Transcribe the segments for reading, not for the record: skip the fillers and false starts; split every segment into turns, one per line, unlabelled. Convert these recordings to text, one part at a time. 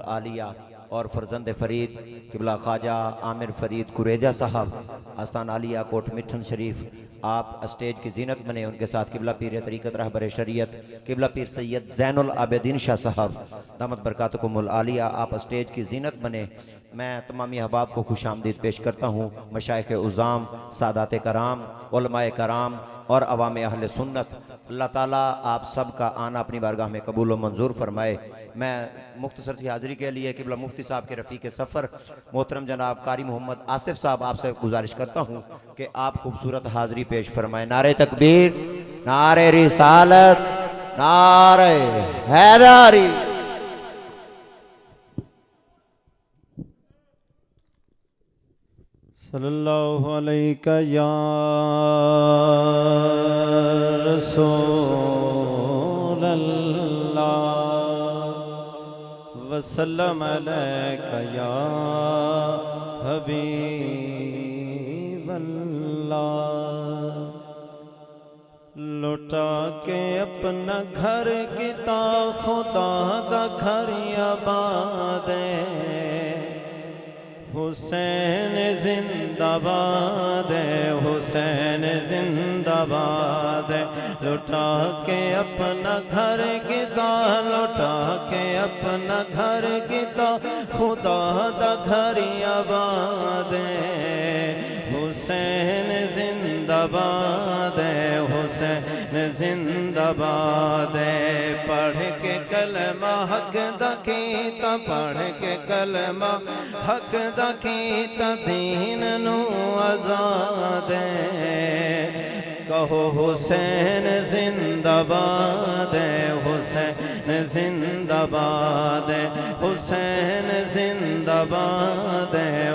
मुल आलिया और फरजंद फरीद किबला ख्वाजा आमिर फरीद कुरेजा साहब आस्तान आलिया कोट मिठन शरीफ, आप स्टेज की जीनत बने। उनके साथ किबला पीर तरीक़त रहबर शरीयत किबला पीर सैयद ज़ैनुल आबिदीन शाह साहब दामत बरकातुकुमुल आलिया, आप स्टेज की जीनत बने। मैं तमामी अहबाब को खुश आमदीद पेश करता हूँ। मशाइख़ उज़ाम, सादात कराम, उलमाए कराम और अवाम अहले सुन्नत, अल्लाह ताला आप सब का आना अपनी बारगाह में कबूल व मंजूर फरमाए। मैं मुख्तसर सी हाज़िरी के लिए किबला मुफ्ती साहब के रफ़ीक सफ़र मोहतरम जनाब कारी मोहम्मद आसिफ साहब आपसे गुजारिश करता हूँ कि आप खूबसूरत हाज़िरी पेश फरमाएँ। नारे तकबीर, नारे रिसालत, नारे हैदारी।
सल्लल्लाहु अलैका या रसूल अल्लाह वसल्लम अलैका या हबीब अल्लाह। लौटा के अपना घर किता खुदा दा घर आबाद हुसैन जिंदाबाद, हुसैन जिंदाबाद। लुटा के अपना घर किता, लुटा के अपना घर किता खुदा दा घर आबाद। हुसैन जिंदाबाद, हुसैन जिंदाबाद। पढ़ के कलमा हक दा कीता, पढ़ के कलमा हक दा कीता दीन नू आज़ाद। कहो हुसैन जिंदाबाद, हुसैन जिंदाबाद, हुसैन जिंदाबाद,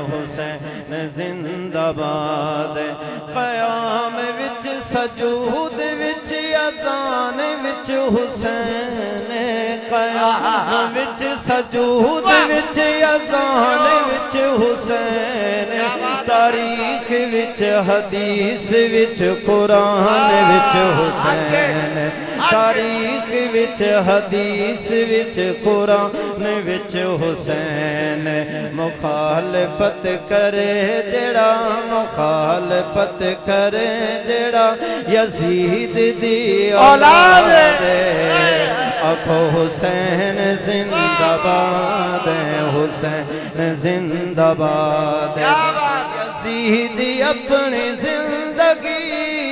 हुसैन जिंदाबाद। क़याम विच सजूद विच अज़ान विच हुसैन, क़याम विच सजूद विच अज़ान विच हुसैन। तारीख विच हदीस विच कुरान विच हुसैन, तारीख विच हदीस विच कुरान विच हुसैन। मुखालफत करे जेड़ा, मुखालफत करे जेड़ा यजीद दी औलाद। आखो हुसैन जिंदाबाद, हुसैन जिंदाबाद। यजीद अपनी जिंदगी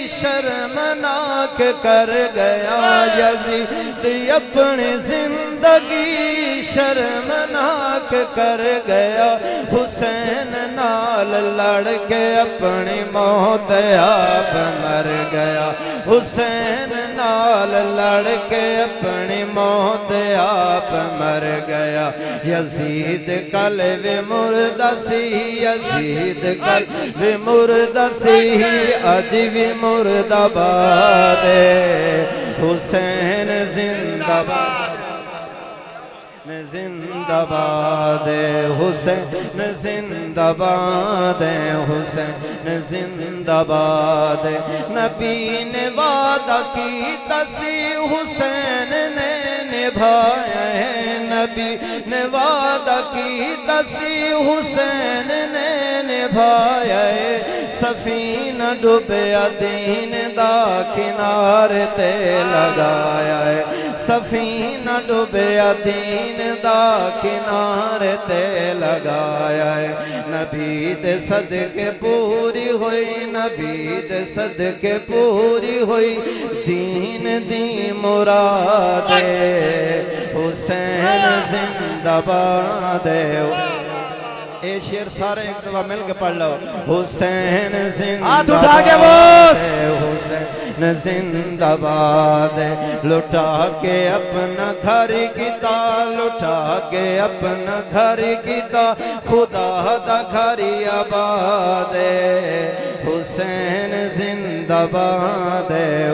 शर्मनाक कर गया, यजीद अपनी जिंदगी शर्मनाक कर गया। हुसैन नाल लड़ के अपनी मौत आप मर गया, हुसैन नाल लड़ के अपनी मौत आप मर गया। यजीद कल वे मुर्दा सी, यजीद कल वे मुर्दा सी, अज भी मुर्दाबाद। हुसैन जिंदाबाद, जिंदाबाद, हुसैन जिंदाबाद, हुसैन जिंदाबाद। नबी ने वादा कीता सी हुसैन ने निभाया है, नबी ने वादा कीता सी हुसैन ने निभाया है। सफीना डुबया दीन दा किनारे ते लगाया है, सफीना डुबया दीन दा किनारे ते लगाया है। नबी दे सदके पूरी हुई, नबी दे सदके पूरी हुई दीन दी मुराद। हुसैन जिंदाबाद। ए शेर सारे एक दफा मिल के पढ़ लो। हुसैन जिंदाबाद, हुसैन जिंदाबाद। लुटा के अपना घर कीता, लुटा के अपना घर कीता खुदा दा घर आबाद। हुसैन जिंदाबाद,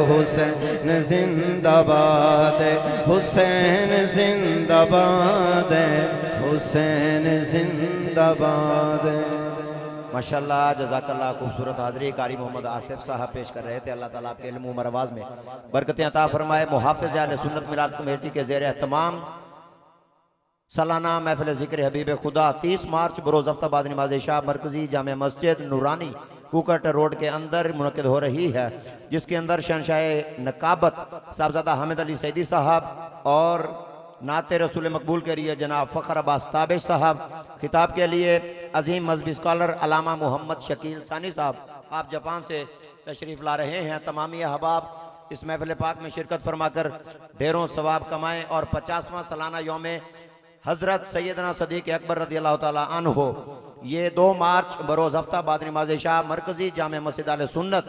हुसैन जिंदाबाद, हुसैन जिंदाबाद, हुसैन जिंदाबाद।
माशाल्लाह जज़ाकल्लाह। खूबसूरत हाज़िरी कारी मोहम्मद आसिफ साहब पेश कर रहे थे। अल्लाह ताला आपके इल्म उमर आवाज़ में बरकतें अता फरमाए। मुहाफ़िज़ अहले सुन्नत मिलाद कमेटी के ज़ेर एहतमाम सालाना महफिल ज़िक्र हबीब खुदा 30 मार्च बरोज़ हफ्ता बाद नमाज इशा मरकजी जामे मस्जिद नूरानी कुकट रोड के अंदर मुनक़िद हो रही है, जिसके अंदर शहंशाह नकाबत साहबजादा हामिद अली सैदी साहब और नाते रसूल मकबूल के लिए जनाब फ़खर अब्बास ताबिश साहब, खिताब के लिए अजीम मजहबी स्कॉलर अलामा मोहम्मद शकील सानी साहब आप जापान से तशरीफ़ ला रहे हैं। तमामी अहबाब इस महफिल पाक में शिरकत फरमाकर ढेरों सवाब कमाएँ और 50वां सालाना यौम हज़रत सैयदना सदीक़ अकबर रज़ियल्लाहु ताला अन्हो ये 2 मार्च बरोज़ हफ्ता बाद नमाज इशा मरकजी जामे मस्जिद आले सुन्नत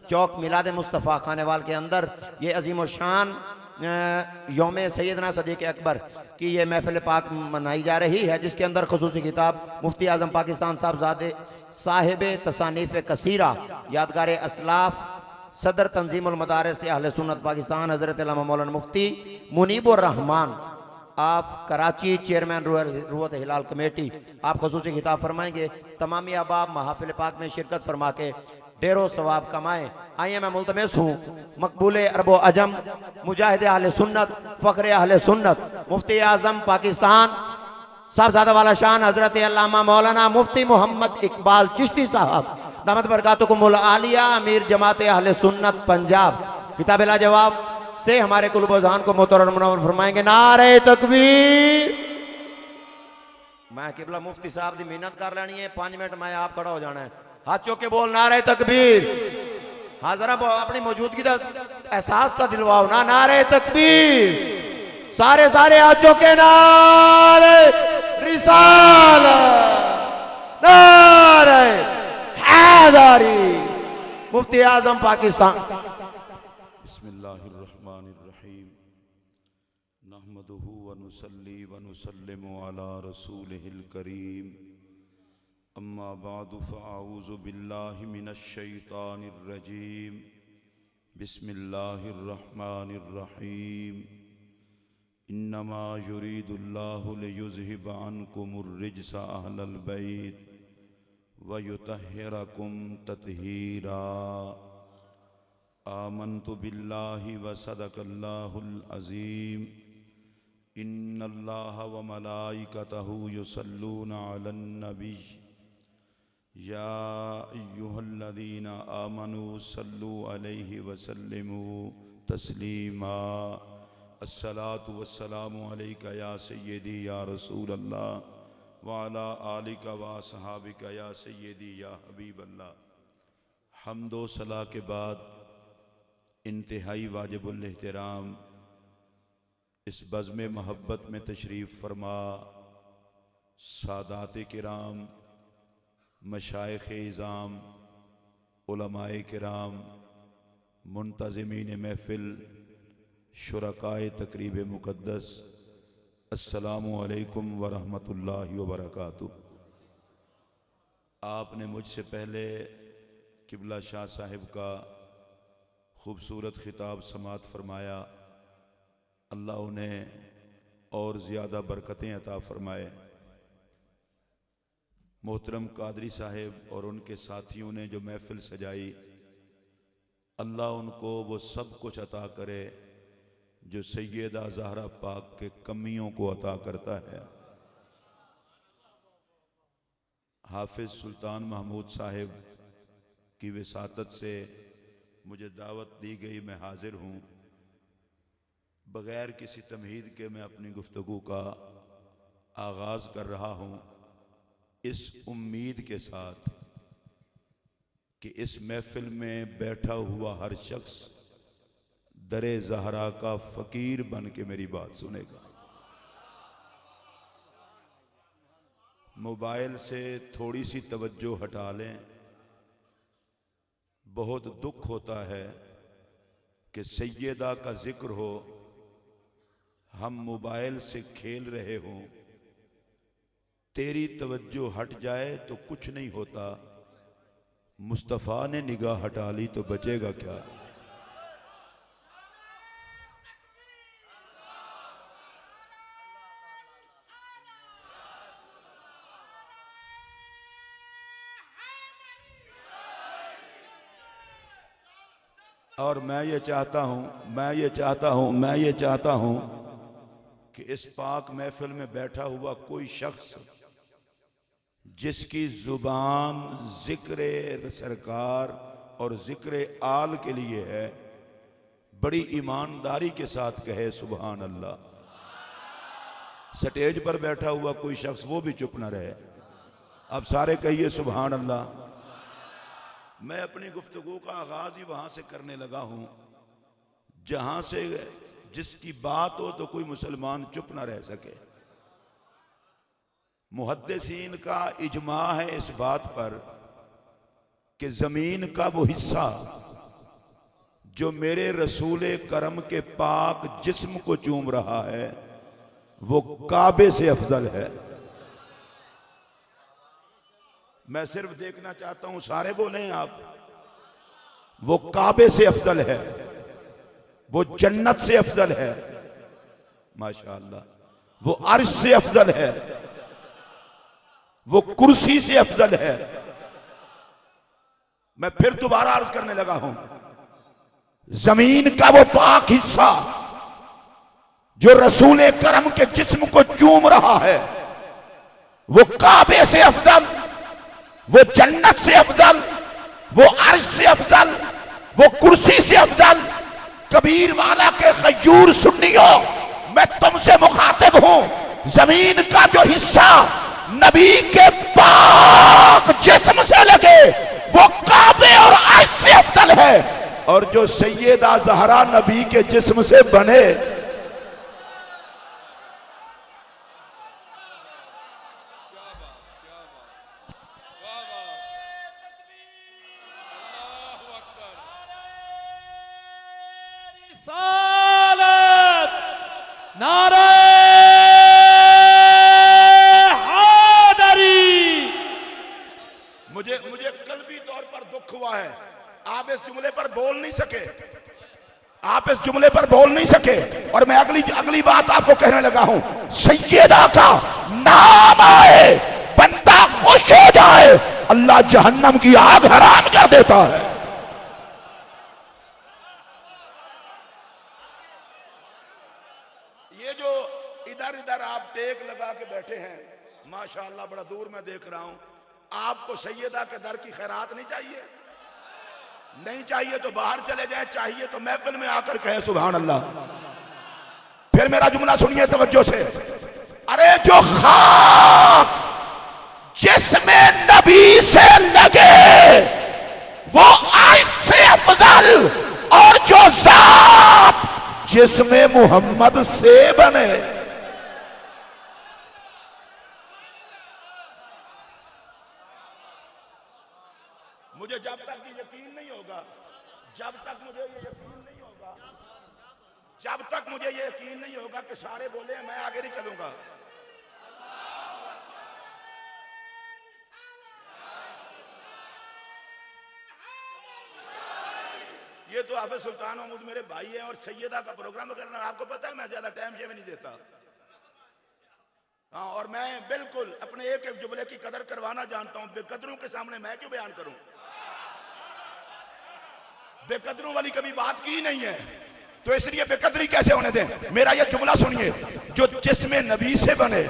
चौक मिलाद मुस्तफ़ा खानेवाल के अंदर ये अजीम शान यौम सैयदना सदीक़ अकबर की ये महफिल पाक मनाई जा रही है, जिसके अंदर खुसूसी किताब मुफ्ती आज़म पाकिस्तान साहबजादे साहिब तसानीफ़ कसीरा यादगार असलाफ सदर तंजीमुल मदारिस अहले सुन्नत पाकिस्तान हज़रत अल्लामा मौलाना मुफ्ती मुनीबुर रहमान आप कराची चेयरमैन रुअत हिलाल कमेटी आप खुसूसी खिताब फरमाएंगे। तमामी अहबाब महफिल पाक में शिरकत फरमा के ढेरों सवाब कमाएं। आइए मैं मुल्तमिस हूँ मकबूल अरबो अजम मुजाहिद अहले सुन्नत फ़ख्र अहले सुन्नत मुफ्ती आज़म पाकिस्तान साहबजादा वाला शान हज़रत अल्लामा मौलाना मुफ्ती मोहम्मद इकबाल चिश्ती साहब दामत बरकातुकुमुल आलिया अमीर जमात अहले सुन्नत पंजाब किताब लाजवाब से हमारे कुलबोजान को मोहतर मुनव्वर फरमाएंगे। नारे तकबीर। मैं किबला मुफ्ती साहब की मेहनत कर लेनी है, 5 मिनट मैं आप खड़ा हो जाना है। हाथ चौक के बोल नारे तकबीर। हाँ जरा अपनी मौजूदगी का एहसास का दिलवाओ ना। नारे तकबीर। सारे हाथ चौक के नारे रिसालत नारे हैदरी मुफ्ती आजम पाकिस्तान।
बिस्मिल्लाहिर्रहमानिर्रहीम नहमदुहु व नुसल्ली व नुसल्लिमु अला रसूलिहिल करीम अम्मा बादु फ़अऊज़ु बिल्लाहि मिनश शैतानिर रजीम बिस्मिल्लाहिर्रहमानिर्रहीम इन्नमा युरीदुल्लाहु लियुज़हिबा अन्कुमुर रिज्सा अहलल बैत व युतहिरकुम तत्हीरा। आमन्तु बिल्लाहि व सदक़ल्लाहुल अज़ीम इन्नल्लाह व मलाइकतहु युसल्लूना अलन नबी या अय्युहल्लज़ीना आमनू सल्लू अलैहि व सल्लिमू तस्लीमा। अस्सलातु वस्सलामु अलैका या सय्यदी या रसूलल्लाह व अला आलिका व असहाबिका या सय्यदी या हबीबल्लाह। हम्दो सला के बाद इंतहाई वाजिबुल एहतराम इस बज़्म महब्बत में तशरीफ़ फरमा सादात किराम मशाइख़ इज़ाम उलमाए किराम मुंतज़िमीन महफ़िल शुरकाए तक़रीब मुक़द्दस अस्सलामु अलैकुम व रहमतुल्लाहि व बरकातुहू। आपने मुझसे पहले किबला शाह साहिब का खूबसूरत ख़िताब समात फरमाया। अल्लाह उन्हें और ज़्यादा बरकतें अता फ़रमाए। मोहतरम कादरी साहिब और उनके साथियों ने जो महफ़िल सजाई, अल्लाह उनको वो सब कुछ अता करे जो सैयदा ज़हरा पाक के कमियों को अता करता है। हाफिज़ सुल्तान महमूद साहिब की विसातत से मुझे दावत दी गई, मैं हाजिर हूँ। बग़ैर किसी तमहीद के मैं अपनी गुफ्तगू का आगाज़ कर रहा हूँ, इस उम्मीद के साथ कि इस महफ़िल में बैठा हुआ हर शख्स दरे ज़हरा का फ़कीर बन के मेरी बात सुनेगा। मोबाइल से थोड़ी सी तवज्जो हटा लें। बहुत दुख होता है कि सैयदा का जिक्र हो, हम मोबाइल से खेल रहे हों, तेरी तवज्जो हट जाए तो कुछ नहीं होता, मुस्तफ़ा ने निगाह हटा ली तो बचेगा क्या। और मैं ये चाहता हूं कि इस पाक महफिल में बैठा हुआ कोई शख्स जिसकी जुबान जिक्र सरकार और जिक्र आल के लिए है, बड़ी ईमानदारी के साथ कहे सुभान अल्लाह। स्टेज पर बैठा हुआ कोई शख्स वो भी चुप ना रहे। अब सारे कहिए सुभान अल्लाह। मैं अपनी गुफ्तगू का आगाज ही वहां से करने लगा हूं जहां से जिसकी बात हो तो कोई मुसलमान चुप ना रह सके। मुहद्दिसीन का इजमा है इस बात पर कि जमीन का वो हिस्सा जो मेरे रसूल करम के पाक जिस्म को चूम रहा है वो काबे से अफजल है। मैं सिर्फ देखना चाहता हूं, सारे बोले आप, वो काबे से अफजल है, वो जन्नत से अफजल है, माशाअल्लाह, वो अर्श से अफजल है, वो कुर्सी से अफजल है। मैं फिर दोबारा अर्ज करने लगा हूं, जमीन का वो पाक हिस्सा जो रसूल करम के जिस्म को चूम रहा है वो काबे से अफजल, वो जन्नत से अफजल, वो अर्श से अफजल, वो कुर्सी से अफजल। कबीर वाला के खजूर सुन्नियों, मैं तुमसे मुखातिब हूं। जमीन का जो हिस्सा नबी के पाक जिस्म से लगे वो काबे और अर्श से अफजल है, और जो सैयदा ज़हरा नबी के जिस्म से बने मुझे कल्बी तौर पर दुख हुआ है। आप इस जुमले पर बोल नहीं सके, आप इस जुमले पर बोल नहीं सके, और मैं अगली बात आपको कहने लगा हूं। सैयदा का नाम आए बंदा खुश हो जाए, अल्लाह जहन्नम की आग हराम कर देता है। ये जो इधर इधर आप टेक लगा के बैठे हैं, माशाअल्लाह बड़ा दूर मैं देख रहा हूं, आपको सैयदा के दर की खैरात नहीं चाहिए? नहीं चाहिए तो बाहर चले जाए, चाहिए तो महफिल में आकर कहें सुभान अल्लाह। फिर मेरा जुमला सुनिए तवज्जो से। अरे जो खाक जिसमें नबी से लगे वो अर्श से अफजल, और जो जात जिसमें मोहम्मद से बने। मुझे जब तक ये यकीन नहीं होगा, जब तक मुझे ये यकीन नहीं होगा, जब तक मुझे ये यकीन नहीं होगा कि सारे बोले, मैं आगे नहीं चलूंगा। ये तो हाफिज सुल्तान महमूद मेरे भाई हैं और सैयदा का प्रोग्राम करना, आपको पता है मैं ज्यादा टाइम जेब नहीं देता। हाँ, और मैं बिल्कुल अपने एक एक जुमले की कदर करवाना जानता हूं। बेकदरों के सामने मैं क्यों बयान करूं? बेकदरों वाली कभी बात की नहीं है, तो इसलिए बेकदरी कैसे होने दें। मेरा यह जुमला सुनिए, जो जिसमें नबी से बने।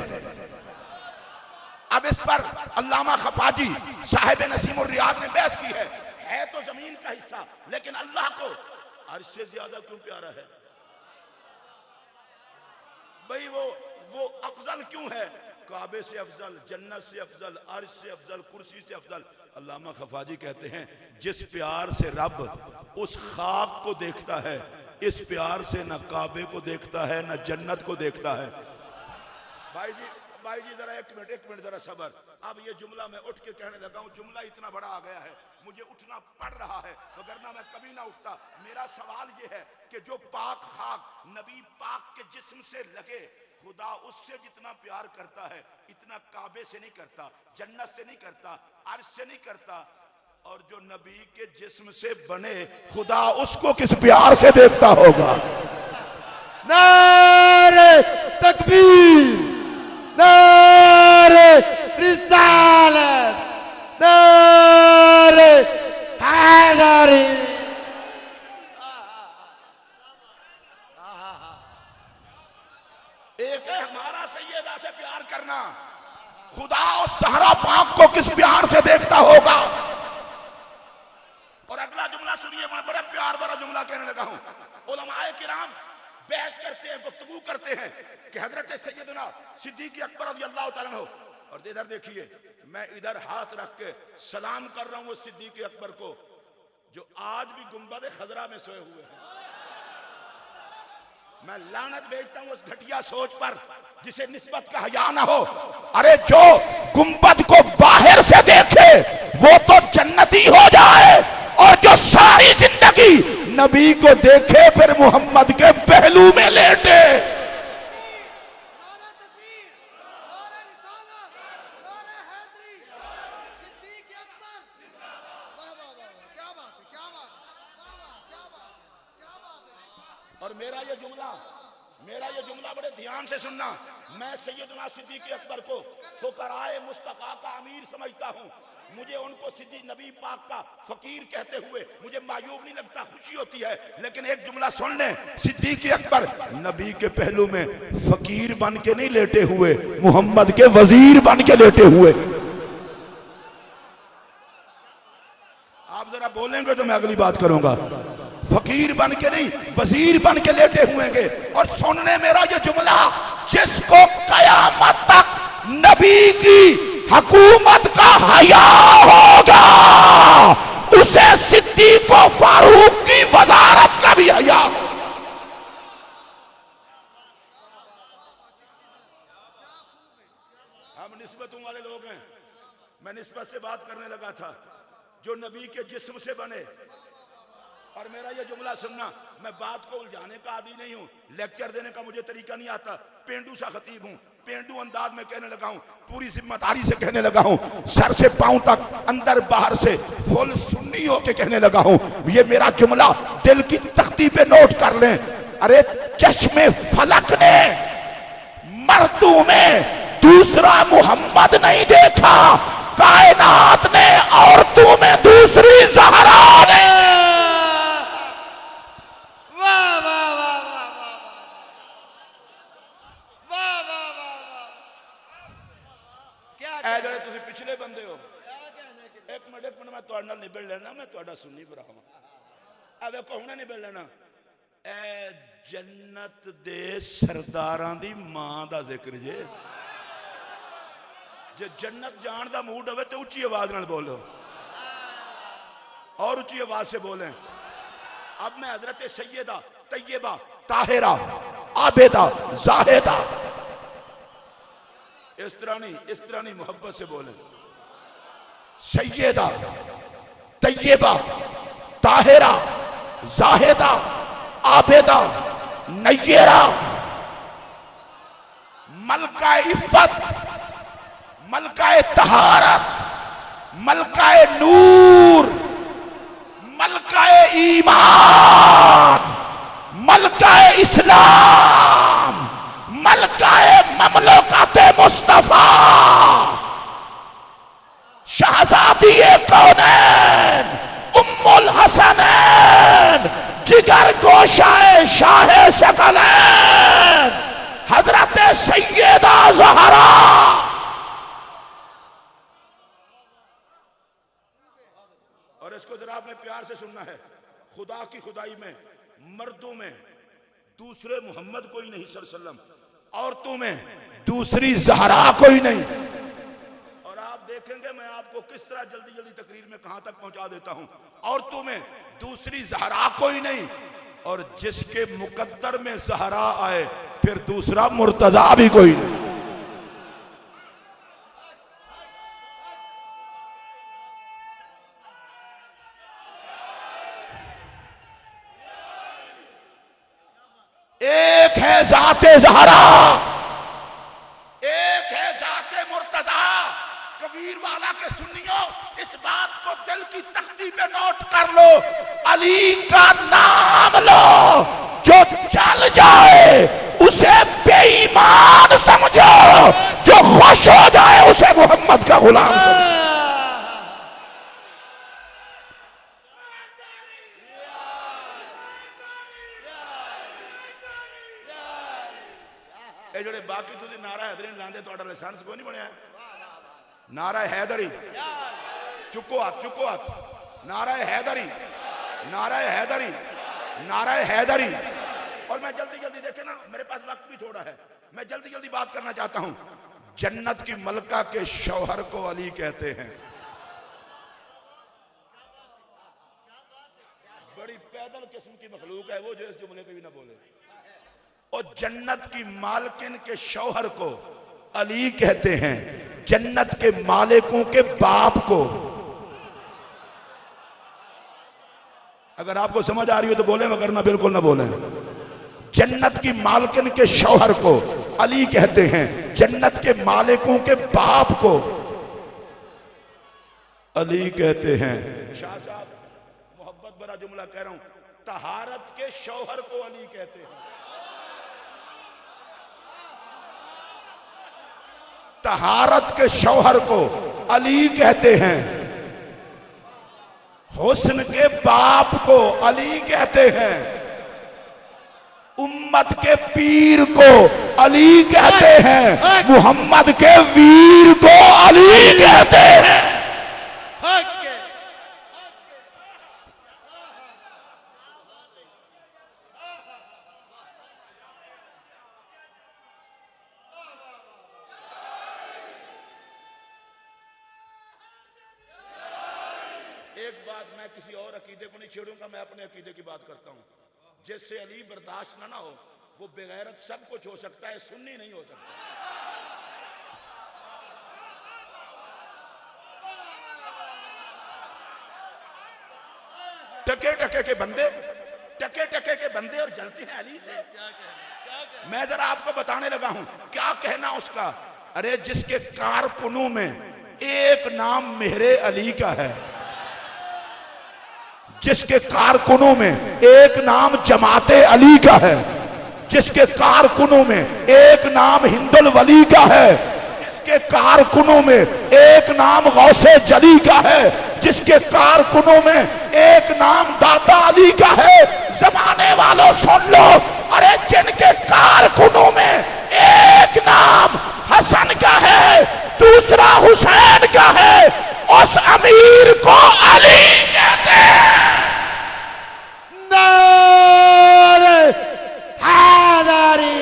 अब इस पर अल्लामा खफाजी साहिब नसीमुर रियाद ने बहस की है तो जमीन का हिस्सा, लेकिन अल्लाह को अर्श से ज्यादा क्यों प्यारा है भाई? वो अफजल क्यों है? काबे से अफजल, जन्नत से अफजल, अर्श से अफजल, कुर्सी से अफजल। अल्लामा खफाजी कहते हैं जिस प्यार से रब उस खाक को देखता है, इस प्यार से न काबे को देखता है न जन्नत को देखता है। भाई जी जरा एक मिनट जरा सबर। अब ये जुमला मैं उठ के कहने लगा हूं, जुमला इतना बड़ा आ गया है, मुझे उठना पड़ रहा है, वगरना मैं कभी ना उठता। मेरा सवाल ये है कि जो पाक खाक नबी पाक के जिस्म से लगे, खुदा उससे जितना प्यार करता है इतना काबे से नहीं करता, जन्नत से नहीं करता, अर्श से नहीं करता, और जो नबी के जिस्म से बने खुदा उसको किस प्यार से देखता होगा?
नारे तकबीर, नारे रिसालत, नारे हैदरी।
एक खुदा और सहरा पाक को किस प्यार से देखता होगा। और अगला जुमला सुनिए, मैं बड़ा प्यार भरा जुमला कहने लगा हूं। उलमाए किराम बहस करते हैं, गुफ्तगू करते हैं कि हजरत सैयदना सिद्दीक अकबर रज़ियल्लाहु ताला अन्हु, और इधर देखिए मैं इधर हाथ रख के सलाम कर रहा हूं उस सिद्दीक अकबर को जो आज भी गुंबद खजरा में सोए हुए हैं। मैं लानत भेजता हूं उस घटिया सोच पर जिसे निस्बत का हया ना हो। अरे जो गुंबद को बाहर से देखे वो तो जन्नती हो जाए, और जो सारी जिंदगी नबी को देखे फिर मोहम्मद के पहलू में लेटे। और मेरा ये जुमला बड़े ध्यान से सुनना। मैं सैयदना सिद्दीक अकबर को फुकराए मुस्तफा का अमीर समझता हूँ। मुझे उनको सिद्दीक नबी पाक का फकीर कहते हुए मुझे मायूब नहीं लगता, खुशी होती है। लेकिन एक जुमला सुन लें, सिद्दीक अकबर नबी के पहलू में फकीर बन के नहीं लेटे हुए, मोहम्मद के वजीर बन के लेटे हुए। आप जरा बोलेंगे तो मैं अगली बात करूंगा। फकीर बन के नहीं, वजीर बन के लेटे हुए हैं। और सुनने मेरा ये जुमला, जिसको कयामत तक नबी की हुकूमत का हया होगा उसे सिद्दीक और फारूक की वजारत का भी हया। हम निस्बतों वाले लोग हैं। मैं निस्बत से बात करने लगा था जो नबी के जिस्म से बने। और मेरा ये जुमला सुनना, मैं बात को उलझाने का आदी नहीं हूं, लेक्चर देने का मुझे तरीका नहीं आता। पेंडू सा खतीब हूं, पेंडू अंदाज में कहने लगा हूं, पूरी जिम्मेदारी से कहने लगा हूं, सर से पांव तक अंदर बाहर से फुल सुन्नी होके कहने लगा हूं। ये मेरा जुमला दिल की तख्ती पे नोट कर लें। अरे चश्मे फलक ने मर्दों में दूसरा मोहम्मद नहीं देखा, कायनात ने औरतों में दूसरी ज़हरा ने। पिछले बंदे हो, एक मिनट मैं तुहाडे नाल निबड़ लेना, मैं तुहाडा सुन्नी भरा हां। आ देखो हुणे निबड़ लेना। ए जन्नत दे सरदारां दी मां दा जिक्र जे। जे जन्नत जान दा मूड होवे तो उच्ची आवाज नाल बोलो, और उच्ची आवाज से बोले। अब मैं हजरत सैयदा तैयबा ताहिरा आबेदा जाहिदा, इस तरह नहीं मोहब्बत से बोले। सैयदा तैयबा ताहिरा जाहिदा आबेदा नय्यरा, मलका इफ़्फ़त, मलका तहारत, मलका नूर, मलका ईमान, मलका इस्लाम, मलका ममलकत मुस्तफा, शहजादी कौनैन, उम्मुल हसनैन, जिगर गोशाए शाहे सकलैन, हजरत सैयदा ज़हरा। और इसको जरा आपने प्यार से सुनना है। खुदा की खुदाई में मर्दों में दूसरे मोहम्मद कोई नहीं सल्लल्लाहु अलैहि वसल्लम, औरतों में दूसरी ज़हरा कोई नहीं। और आप देखेंगे मैं आपको किस तरह जल्दी जल्दी तकरीर में कहां तक पहुंचा देता हूं। औरतों में दूसरी ज़हरा कोई नहीं, और जिसके मुकद्दर में ज़हरा आए फिर दूसरा मुर्तजा भी कोई नहीं। एक है ज़ाते ज़हरा, एक है ज़ाते मुर्तज़ा। कबीर वाला के सुन्नियों, इस बात को दिल की तख्ती पे नोट कर लो। अली का नाम लो, जो चल जाए उसे बेईमान समझो, जो खुश हो जाए उसे मोहम्मद का गुलाम समझो। बाकी तुझे नारा हैदरीन लांदे, लाइसेंस को नहीं बनया। नारा हैदरी, चुको हाथ, नारा हैदरी, नारा हैदरी, नारा हैदरी। और मैं जल्दी जल्दी, देखे ना मेरे पास वक्त भी थोड़ा है, मैं जल्दी जल्दी बात करना चाहता हूं। जन्नत की मलका के शौहर को अली कहते हैं। बड़ी पैदल किस्म की मखलूक है वो जो इस जुमले पे भी ना बोले। और जन्नत की मालकिन के शौहर को अली कहते हैं, जन्नत के मालिकों के बाप को। अगर आपको समझ आ रही हो तो बोले, मगर ना बिल्कुल ना बोले। जन्नत की मालकिन के शौहर को अली कहते हैं, जन्नत के मालिकों के बाप को अली कहते हैं। शाह साहब मोहब्बत भरा जुमला कह रहा हूं, तहारत के शौहर को अली कहते हैं। तहारत के शौहर को अली कहते हैं। हुस्न के बाप को अली कहते हैं। उम्मत के पीर को अली कहते हैं। मोहम्मद के वीर को अली कहते हैं। एक बात मैं किसी और अकीदे को नहीं छेड़ूंगा, मैं अपने अकीदे की बात करता हूं। जिससे अली बर्दाश्त ना हो, वो बेगैरत सब कुछ हो सकता है, सुन्नी नहीं हो सकता। टके टके के बंदे, टके टके के बंदे और जलते हैं अली से। मैं जरा आपको बताने लगा हूं क्या कहना उसका। अरे जिसके कारकुनों में एक नाम मेहरे अली का है, जिसके कारकुनों में एक नाम जमाते अली का है, जिसके कारकुनों में एक नाम हिंदुल वली का है, जिसके कारकुनों में एक नाम गौसे जली का है, जिसके कारकुनों में एक नाम दाता अली का है। जमाने वालों सुन लो, अरे जिनके कारकुनों में एक नाम हसन का है, दूसरा हुसैन का है, उस अमीर को अली कहते हैं।
नारे हैदरी।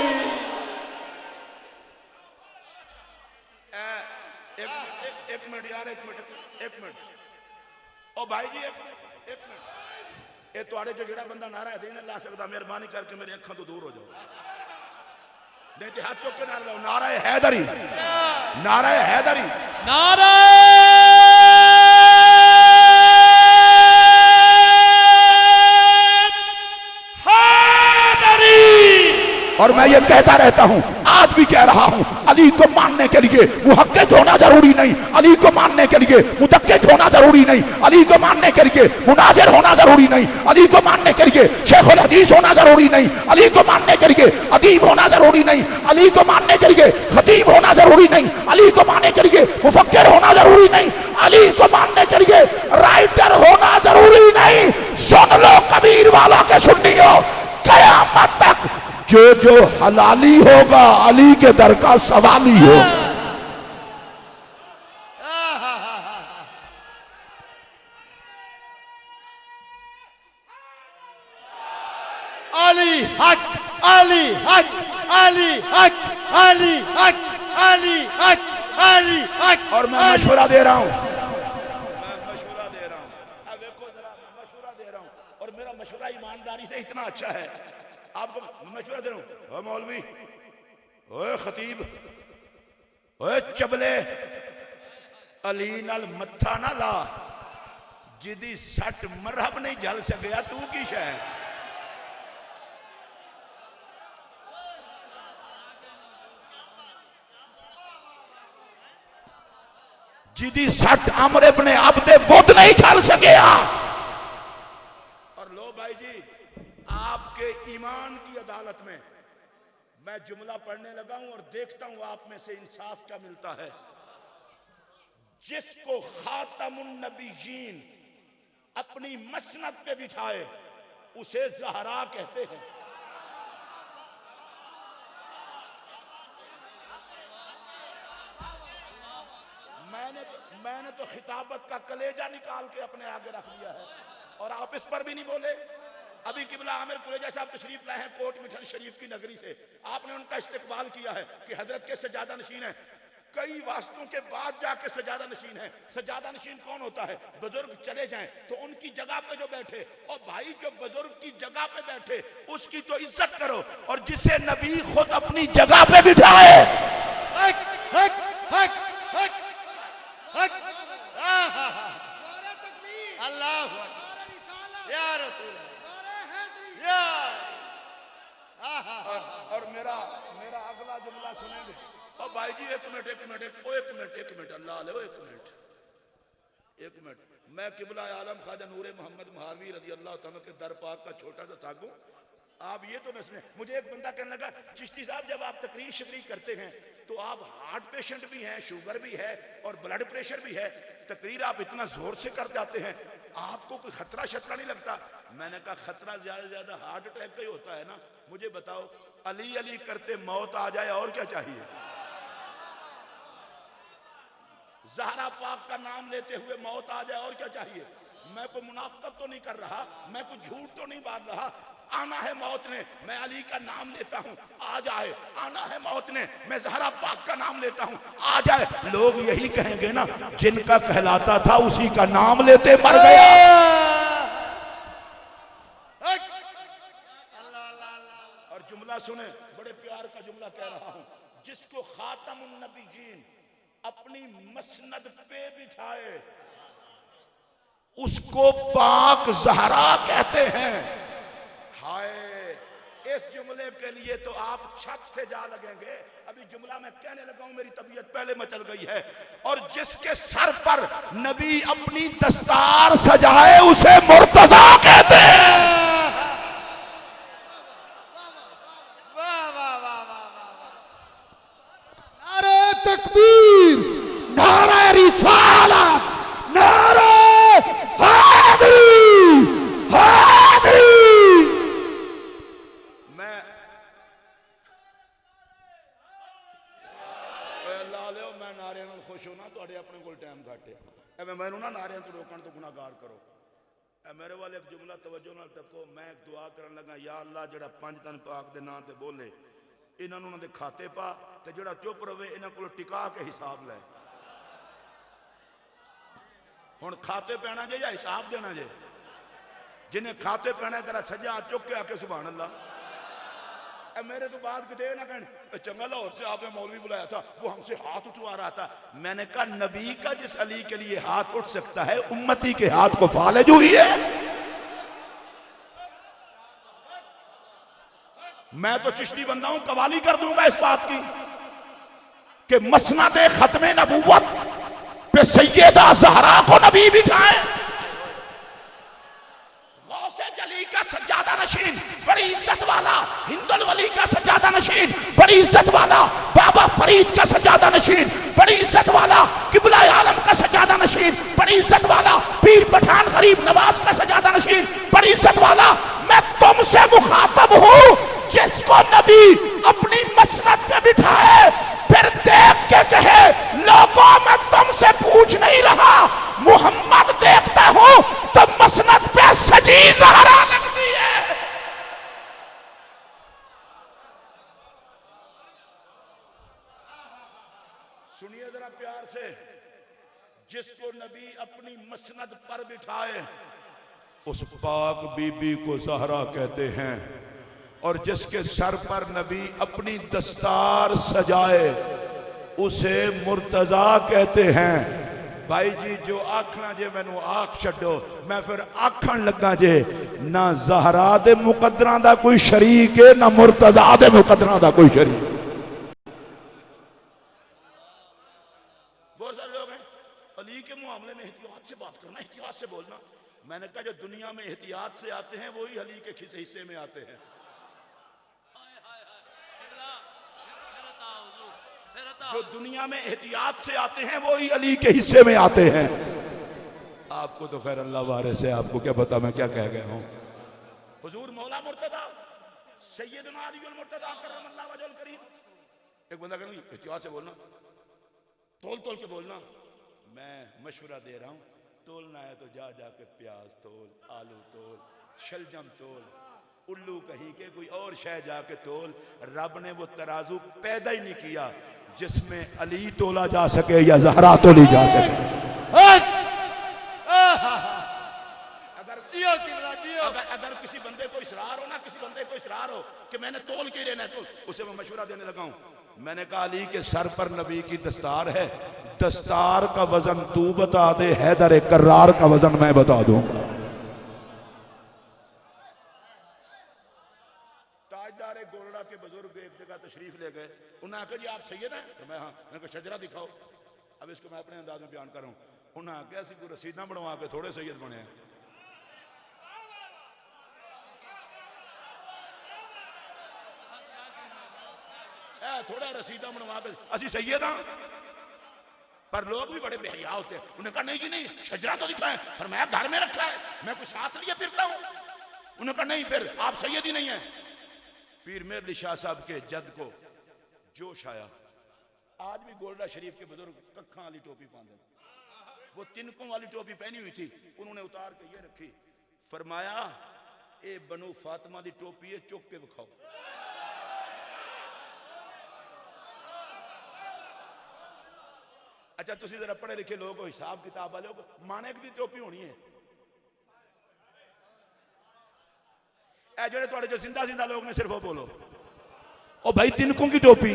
एक मिनट यार, एक मिनट। ओ भाई जी एक मिनट। ये तुहाड़े जो जेड़ा बंदा नारा है नहीं ला सकता, मेहरबानी करके मेरी अखों तो दूर हो जाओ। नहीं तो हाथ चुक के नारा लाओ, नारा हैदरी, नारा हैदरी,
नारा
और मैं ये कहता रहता हूं, आज भी कह रहा हूं, अली को मानने के लिए मुहक्किक होना जरूरी नहीं, अली को मानने के लिए मुदक्किक होना जरूरी नहीं, अली को मानने के लिए मुनाजिर होना जरूरी नहीं, अली को मानने के लिए शेखुल हदीस होना जरूरी नहीं, अली को मानने के लिए अदीब होना जरूरी नहीं, अली को मानने के लिए खतीब होना जरूरी नहीं, अली को मानने के लिए मुफक्किर होना जरूरी नहीं, अली को मानने के लिए राइटर होना जरूरी नहीं। सुन लो कबीर वाला के सुन्नियों, कयामत तक जो जो हलाली होगा अली के दर का सवाली हो।
अली हक, अली हक, अली हक, अली हक, अली हक, अली हक।
और मैं मशवरा दे रहा हूं, मशवरा दे रहा हूं, अब देखो जरा, मैं मशवरा दे रहा हूं और मेरा मशवरा ईमानदारी से इतना अच्छा है, आपको मशवरा दे रहा हूं। ओए मौलवी, ओए खतीब, ओए चबले, अली नाल मत्था ना ला, जिदी सट मरहब नहीं जल सकिया तू की शै। जिदी सट अमर इब्ने अब्दे वुद नहीं चल सकिया। और लो भाई जी, आपके ईमान की अदालत में मैं जुमला पढ़ने लगा हूं और देखता हूं आप में से इंसाफ क्या मिलता है। जिसको खातमुन नबीयीन अपनी मसनद पे बिठाए उसे ज़हरा कहते हैं। मैंने मैंने तो खिताबत का कलेजा निकाल के अपने आगे रख दिया है और आप इस पर भी नहीं बोले। अभी किबला आमिर कुरैजा साहब तशरीफ लाए हैं कोट मिठन शरीफ की नगरी से, आपने उनका इस्तकबाल किया है कि हजरत के सजादा नशीन है। कई वास्तों के बाद जाके सजादा नशीन है। सजादा नशीन कौन होता है? बुजुर्ग चले जाएं तो उनकी जगह पे जो बैठे, और भाई जो बुजुर्ग की जगह पे बैठे उसकी तो इज्जत करो, और जिसे नबी खुद अपनी जगह पे बिठाए।
हक हक हक हक हक अल्लाह या रसूल या
और मेरा अगला जुमला सुनेंगे। और भाई जी एक मिनट अल्लाह ले, एक मिनट मैं किबला आलम ख्वाजा नूरे मोहम्मद महावी रजी अल्लाह तआला के दर पाक का छोटा सा सागू, आप ये तो न सुने। मुझे एक बंदा कहने लगा, चिश्ती साहब जब आप तकरीर शकरीर करते हैं तो आप हार्ट पेशेंट भी हैं, शुगर भी है और ब्लड प्रेशर भी है, तकरीर आप इतना जोर से कर जाते हैं, आपको कोई खतरा शतरा नहीं लगता? मैंने कहा खतरा ज्यादा से ज्यादा हार्ट अटैक का ही होता है ना। मुझे बताओ, अली अली करते मौत आ जाए और क्या चाहिए? ज़हरा पाक का नाम लेते हुए मौत आ जाए और क्या चाहिए? मैं कोई मुनाफिकत तो नहीं कर रहा, मैं कोई झूठ तो नहीं बांध रहा। आना है मौत ने, मैं अली का नाम लेता हूँ आ जाए। आना है मौत ने, मैं ज़हरा पाक का नाम लेता हूँ आ जाए। लोग यही कहेंगे ना, जिनका कहलाता था उसी का नाम लेते मर गया। और जुमला सुने, बड़े प्यार का जुमला कह रहा हूँ। जिसको खातमुन नबीयीन अपनी मसनद पे बिठाए उसको पाक ज़हरा कहते हैं। हाय, इस जुमले के लिए तो आप छत से जा लगेंगे। अभी जुमला मैं कहने लगा हूं, मेरी तबीयत पहले मचल गई है। और जिसके सर पर नबी अपनी दस्तार सजाए उसे मुर्तजा कहते हैं।
नारे तकबीर, नारे रिसालत, नारे हैदरी हैदरी।
मैं नारे नाल खुश होना, तुहाडे अपने कोल टाइम घट है। मैं मैनू ना नारियां तो रोकण तो गुनाहगार करो। मेरे वाले एक जुमला तवज्जो नाल तको। मैं एक दुआ करन लगा, या अल्लाह जेड़ा पंज तन पाक दे नाम ते बोले इन्हां नूं उन्हां दे खाते पा, ते जेड़ा चुप रवे इन्हां कोल टिका के हिसाब ले। हुण खाते पैना जे या हिसाब देना जे? जिन्हें खाते पैना तेरा सजा चुक के आके सुभान अल्लाह। मेरे तो बाद कितने ना कहने, चंगा लाहौर से आपने मौलवी बुलाया था, वो हमसे हाथ उठवा रहा था। मैंने कहा नबी का जिस अली के लिए हाथ उठ सकता है, उम्मती के हाथ को फालिज हुई है। मैं तो चिश्ती बंदा हूं, कवाली कर दूंगा इस बात की कि मसनद खत्मे नबूवत पे सैयदा ज़हरा को नबी बिठाए। गौसे जली का सज्जादा नशीन बड़ी इज्जत वाला, हिंदुल वली का सज्जादा नशीन बड़ी इज्जत वाला, बाबा फरीद का सज्जादा नशीन बड़ी इज्जत वाला, किबला आलम का सज्जादा नशीन बड़ी इज्जत वाला, पीर पठान गरीब नवाज का सज्जादा नशीन बड़ी इज्जत वाला। मैं तुमसे मुखातब हूं जिसको नबी अपनी मसनद पे बिठाए, फिर देख के कहे लोगों मैं तुमसे पूछ नहीं रहा, मोहम्मद देखता हूं तो मसनद पे सजी ज़हरा लगती है। सुनिए जरा प्यार से, जिसको नबी अपनी मसनद पर बिठाए उस पाक बीबी को ज़हरा कहते हैं, और जिसके सर पर नबी अपनी दस्तार सजाए उसे मुर्तजा कहते हैं। भाई जी जो आखना जे मैनू आख छड्डो, मैं फिर आखन लगा जे ना ज़हरा दे मुकद्दरा दा कोई शरीक है, ना मुर्तजा दे मुकद्दरा दा कोई शरीक। बहुत सारे लोग हैं अली के मामले में एहतियात से बात करना, एहतियात से बोलना। मैंने कहा जो दुनिया में एहतियात से आते हैं वही अली के हिस्से में आते हैं। जो दुनिया में एहतियात से आते हैं वो ही अली के हिस्से में आते हैं। आपको तो खैर अल्लाह वारे से, आपको क्या पता मैं क्या कह गया हूं। हुजूर मौला मुर्तदा सैयदना अली मुर्तदा करमल्लाहु वजहुल करीम। एक बंदा कहना एहतियात से बोलना, तोल तोल के बोलना। मैं मशवरा दे रहा हूं, तोलना है तो जा जाके प्याज तोल, आलू तोल, शलजम तोल, उल्लू कहीं के कोई और शय जाके तोल। रब ने वो तराजू पैदा ही नहीं किया जिसमें अली तोला जा सके या ज़हरा तोली जा सके। अगर किसी बंदे को इसरार हो ना, किसी बंदे को इसरार हो कि मैंने तोल के लेना है, तो उसे मैं मशवरा देने लगा हूं। मैंने कहा अली के सर पर नबी की दस्तार है, दस्तार का वजन तू बता दे, हैदर कर्रार का वजन मैं बता दूंगा। ताजदार गोलड़ा के बुजुर्ग एक जगह तशरीफ ले गए, उन्होंने कहा जी आप सैयद हैं? तो मैं हाँ। मैंने कहा शजरा दिखाओ। अब इसको मैं अपने अंदाज में बयान कर रहा हूं। उन्होंने कहा ऐसी कोई रसीदा बनवा के थोड़े सैयद बने, थोड़ा रसीदा बनवा के असी सैयद हाँ। पर लोग भी बड़े बेहया होते हैं। उन्होंने कहा नहीं जी नहीं, शजरा तो दिखाएं। पर मैं घर में रखा है, मैं कुछ साथ लिए फिरता हूं। उन्होंने कहा नहीं, फिर आप सैयद ही नहीं है। पीर मेहर अली शाह साहब के जद को जोश आया। आज भी गोल्डा शरीफ के बुजुर्ग कखा वाली टोपी पहनते, वो तिनकों वाली टोपी पहनी हुई थी, उन्होंने उतार के ये रखी। फरमाया ए बनु फातिमा दी टोपी है, चुक के दिखाओ। अच्छा तुसी जरा पढ़े लिखे लोग हो, हिसाब किताब वाले हो, मानेक दी टोपी होनी है। ए जेड़े तुहाडे जो जिंदा जिंदा लोग ने सिर्फ वो बोलो, ओ भाई तिनकों की टोपी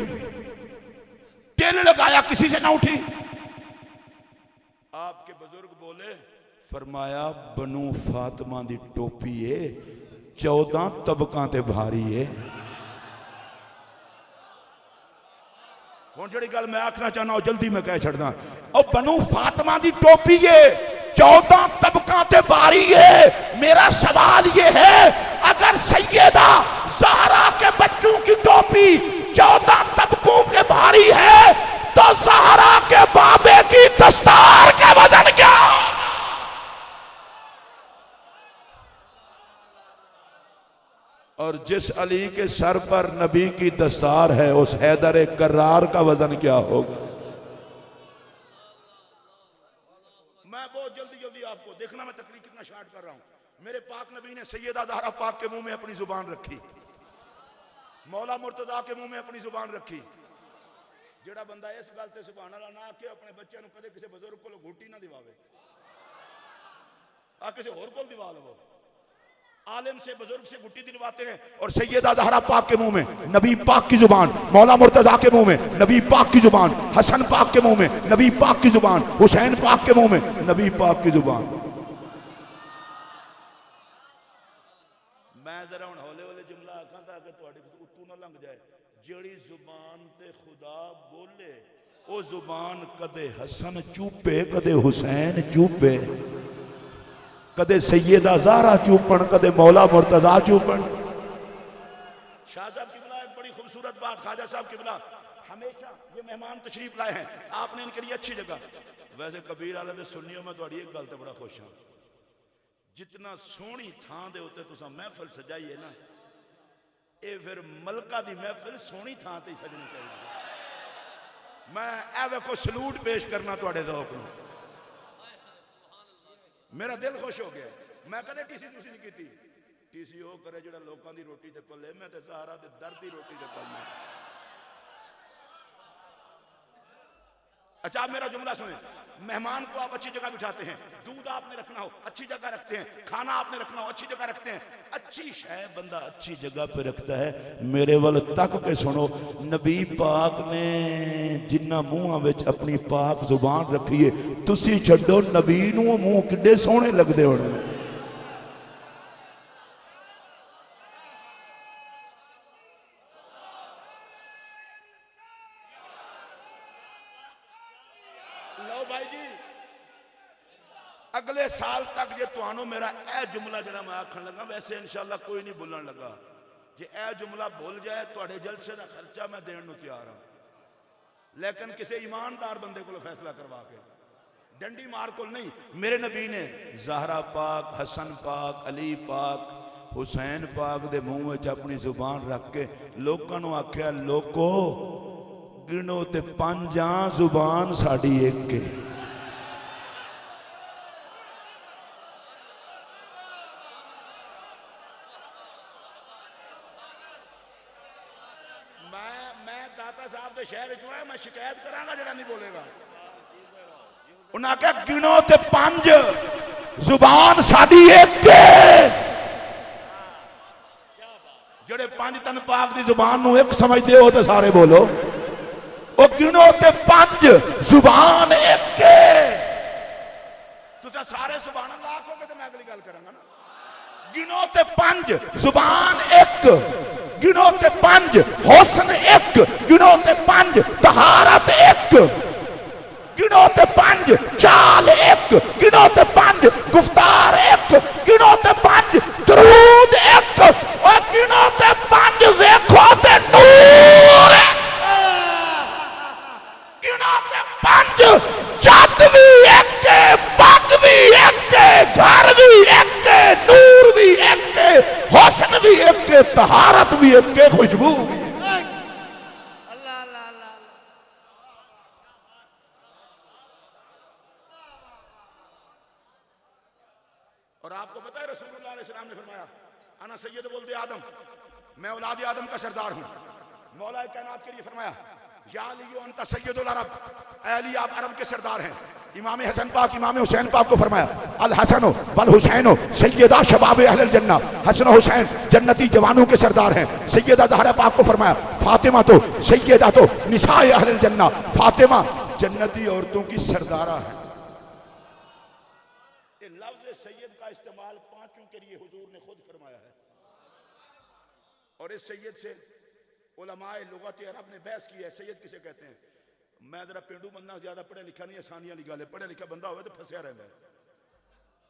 तेल लगाया किसी से ना उठी। आपके बुजुर्ग बोले, फरमाया बनु फातिमा दी टोपी है, 14 तबकां ते भारी है। हुण जिहड़ी गल मैं आखना चाहना जल्दी मैं कह छड़दा, ओ बनु फातिमा दी टोपी है, 14 तबकां ते भारी है। मेरा सवाल ये है, अगर सैयदा ज़हरा के बच्चों की टोपी 14 तबकों के भारी है, तो ज़हरा के बाबे की दस्तार का वजन क्या? और जिस अली के सर पर नबी की दस्तार है, उस हैदर कर्रार का वजन क्या होगा? मैं बहुत जल्दी जल्दी आपको देखना, मैं तकरीर कितना शार्ट कर रहा हूं। मेरे पाक नबी ने सैयदा ज़हरा पाक के मुंह में अपनी जुबान रखी, मौला मुर्तजा के मुंह में अपनी जुबान रखी। जेड़ा बंदा इस गल ते सुभान अल्लाह ना आखे, अपने बच्चे को कदे किसी बुजुर्ग को घूटी ना दिवावे, आ किसी होर को दिवा लो। आलिम से बुजुर्ग से गुट्टी दिलवाते हैं, और सैयदा ज़हरा पाक के मुंह में नबी पाक की जुबान, मौला मुर्तजा के मुंह में नबी पाक की जुबान, हसन पाक के मुंह में नबी पाक की जुबान, हुसैन पाक के मुंह में नबी पाक की जुबान। मैं जरा हुण हौले हौले जुमला आखां ताकि तुहाडे उत्तू ना लंघ जाए। जेड़ी जुबान ते खुदा बोले, ओ जुबान कदे हसन चूपे, कदे हुसैन चूपे, कदे सैयदा ज़हरा चूपन, कदे मौला मुर्तजा चूपन। शाह साहब किबला एक बड़ी खूबसूरत बात, ख्वाजा साहब किबला हमेशा ये मेहमान तशरीफ लाए हैं, आपने इनके लिए अच्छी जगह। वैसे कबीर आले दे सुन्नियों में तुहाडी एक गल ते बड़ा खुश हां, जितना सोहनी थां दे उत्ते तुसां महफिल सजाई है ना, ये फिर मलका दी महफिल सोहनी थां ते ही सजनी चाहिए। मैं ए वेखो सलूट पेश करना तुहाडे ज़ौक नूं, मेरा दिल खुश हो गया। मैं कदे टीसी तुसी नहीं की, टीसी वो करे जो लोगों की रोटी ते पले, मैं तो ज़हरा दे दर्द की रोटी ते पलना। अच्छा आप मेरा जुमला सुने, मेहमान को आप अच्छी जगह बिठाते हैं, दूध आपने रखना हो अच्छी जगह रखते हैं, खाना आपने रखना हो अच्छी जगह रखते हैं। अच्छी शय बंदा अच्छी जगह पे रखता है। मेरे वाल तक के सुनो, नबी पाक ने जिन्ना मुंह विच अपनी पाक जुबान रखी है, तुसी छड्डो नबी नूं मुंह किड्डे सोहणे लगदे होणे। अगले साल तक जे तुहानू मेरा ए जुमला जरा मैं आखन लगा, वैसे इंशाअल्लाह कोई नहीं बोलन लगा, जे ए जुमला भूल जाए तुहाडे जलसे का खर्चा मैं देण नूं तैयार हां, लेकिन किसी ईमानदार बंदे को फैसला करवा के, डंडी मार को नहीं। मेरे नबी ने ज़हरा पाक, हसन पाक, अली पाक, हुसैन पाक दे मुंह विच अपनी जुबान रख के लोकां नूं आख्या, लोको गिनो ते 5 जुबान साडी एक है। मैं शिकायत करांगा जरा नहीं बोलेगा। उन्हें आख्या गिनो ते 5 जुबान साडी एक जेड़े 5 तन पाक दी जुबान नू एक समझदे हो तो सारे बोलो ओ गिनो ते 5 जुबान एक तुसा सारे सुभान अल्लाह आखोगे तो मैं अगली गल करांगा ना। गिनो ते 5 जुबान एक गिनो ते 5 हुस्न एक गिनो ते 5 तहारत एक गिनो ते 5 चाल एक गिनो ते 5 गुफ्तार एक गिनो ते 5 दरूद एक और गिनो ते 5 वेखो ते नूर गिनो ते 5 जद भी एक पग भी एक घर भी एक नूर भी एक हुस्न भी एक तहारत भी एक खुशबू भी
अल्लाह अल्लाह अल्लाह।
और आपको पता है रसूलुल्लाह अलैहि सलाम ने फरमाया अना सैयद बोलते आदम मैं औलाद आदम का सरदार हूं। मौला कायनात के लिए फरमाया या अली अंत सैयदुल अरब, अली आप अरब के सरदार हैं। इमाम हसन पाक इमाम हुसैन पाक को फरमाया अल हसन वल हुसैन सैयदा शबाब अहल जन्नह, हसन हुसैन जन्नती जवानों के सरदार हैं। सैयदा ज़हरा पाक को फरमाया फातिमा तो सैयदा तो निसाए अहल जन्नह, फातिमा जन्नती औरतों की सरदारा है। ये लफ्ज़ सैयद का इस्तेमाल 5 के लिए हुजूर ने खुद फरमाया है। और इस सैयद से उलमाए लुगत अरब ने बहस की है सैयद किसे कहते हैं। मैं जरा पेंडू बंदा ज्यादा पढ़ा लिखा नहीं आसानी वाली गल है, पढ़ा लिखा बंदा हो तो फसया रहता है।